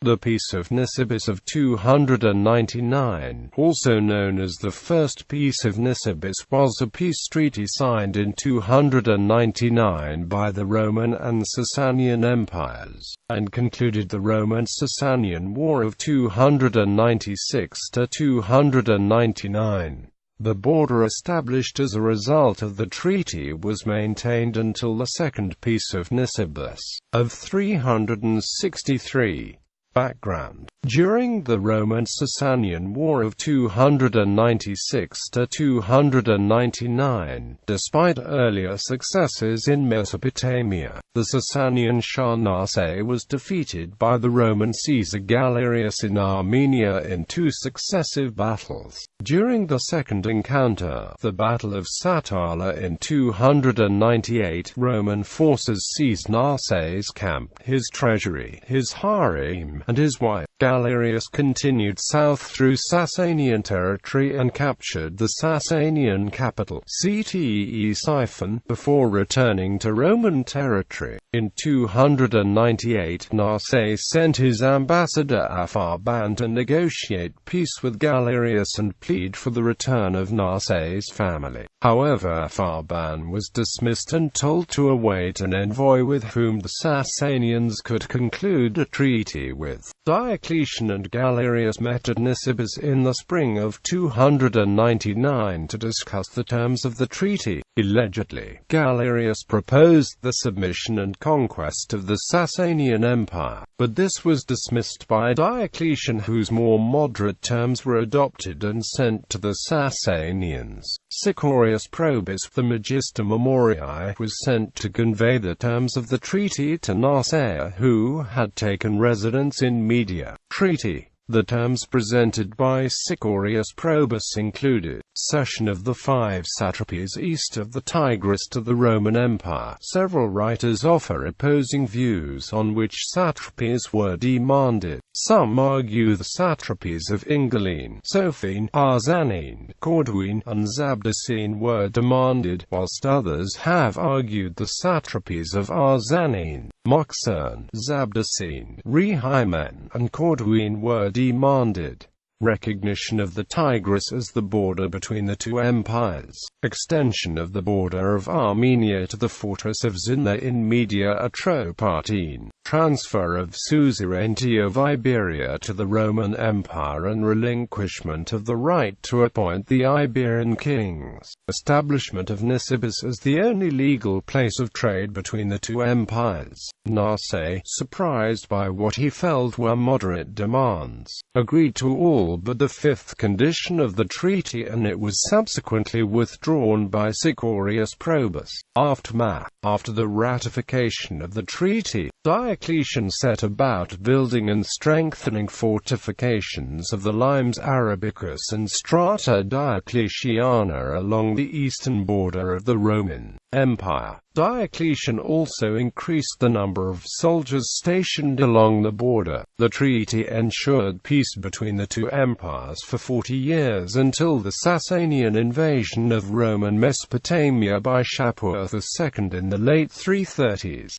The Peace of Nisibis of 299, also known as the First Peace of Nisibis, was a peace treaty signed in 299 by the Roman and Sassanian empires, and concluded the Roman-Sassanian War of 296 to 299. The border established as a result of the treaty was maintained until the Second Peace of Nisibis of 363. Background: during the Roman-Sassanian War of 296 to 299, despite earlier successes in Mesopotamia, the Sassanian Shah Narseh was defeated by the Roman Caesar Galerius in Armenia in 2 successive battles. During the second encounter, the Battle of Satala in 298, Roman forces seized Narseh's camp, his treasury, his harem, and his wife. Galerius continued south through Sassanian territory and captured the Sassanian capital, Ctesiphon, before returning to Roman territory. In 298, Narseh sent his ambassador Apharban to negotiate peace with Galerius and plead for the return of Narseh's family. However, Apharban was dismissed and told to await an envoy with whom the Sassanians could conclude a treaty with. Diocletian and Galerius met at Nisibis in the spring of 299 to discuss the terms of the treaty. Allegedly, Galerius proposed the submission and conquest of the Sassanian Empire, but this was dismissed by Diocletian, whose more moderate terms were adopted and sent to the Sassanians. Sicorius Probus, the Magister Memoriae, was sent to convey the terms of the treaty to Narseh, who had taken residence in Media. Treaty. The terms presented by Sicorius Probus included cession of the 5 satrapies east of the Tigris to the Roman Empire. Several writers offer opposing views on which satrapies were demanded. Some argue the satrapies of Ingilene, Sophene, Arzanene, Corduene, and Zabdacene were demanded, whilst others have argued the satrapies of Arzanene, Moxerne, Zabdacene, Rehaimen, and Corduene were demanded. Recognition of the Tigris as the border between the 2 empires. Extension of the border of Armenia to the fortress of Zina in Media Atropatene. Transfer of suzerainty of Iberia to the Roman Empire and relinquishment of the right to appoint the Iberian kings. Establishment of Nisibis as the only legal place of trade between the 2 empires. Narseh, surprised by what he felt were moderate demands, agreed to all but the 5th condition of the treaty, and it was subsequently withdrawn by Sicorius Probus. Aftermath. After the ratification of the treaty, Diocletian set about building and strengthening fortifications of the limes Arabicus and Strata Diocletiana along the eastern border of the Roman Empire. Diocletian also increased the number of soldiers stationed along the border. The treaty ensured peace between the 2 empires for 40 years until the Sassanian invasion of Roman Mesopotamia by Shapur II in the late 330s.